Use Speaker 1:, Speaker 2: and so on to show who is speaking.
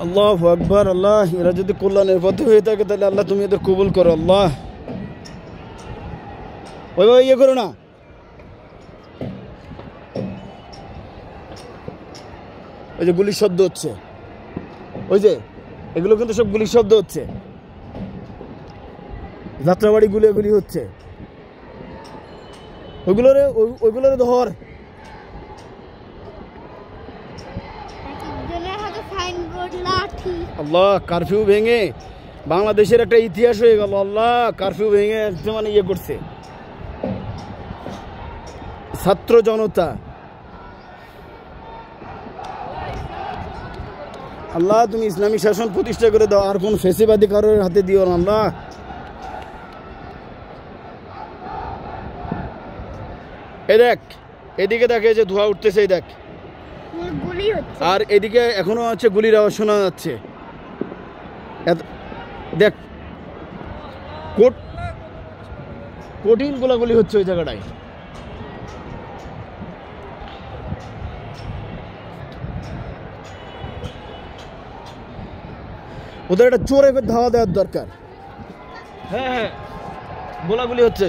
Speaker 1: আল্লাহু আকবার। আল্লাহ, এরা যদি কল্যাণের পথে হয়ে থাকে তাহলে আল্লাহ তুমি এদের কবুল করো। আল্লাহ, ওই ভাই ইয়ে করো না। ওই যে গুলির শব্দ হচ্ছে, ওই যে এগুলো কিন্তু সব গুলির শব্দ হচ্ছে, যাত্রাবাড়ি গুলি হচ্ছে। ওইগুলোরে ধর। আল্লাহ, কারফিউ ভেঙে বাংলাদেশের একটা ইতিহাস হয়ে গেল। আল্লাহ, কারফিউ ভেঙে মানে ইয়ে করছে ছাত্র জনতা। আল্লাহ, তুমি ইসলামী শাসন প্রতিষ্ঠা করে দাও, আর কোন ফেসিবাদী কারোর হাতে দিও না। আল্লাহ, এই দেখ, এদিকে দেখে যে ধোঁয়া উঠতেছে, এই দেখ, আর এদিকে এখনো হচ্ছে গুলির আওয়াজ শোনা যাচ্ছে। দেখ, কঠিন গোলাগুলি হচ্ছে ওই জায়গাটায়। ওদের একটা চোরে ধাওয়া দেওয়ার দরকার। হ্যাঁ, গোলাগুলি হচ্ছে।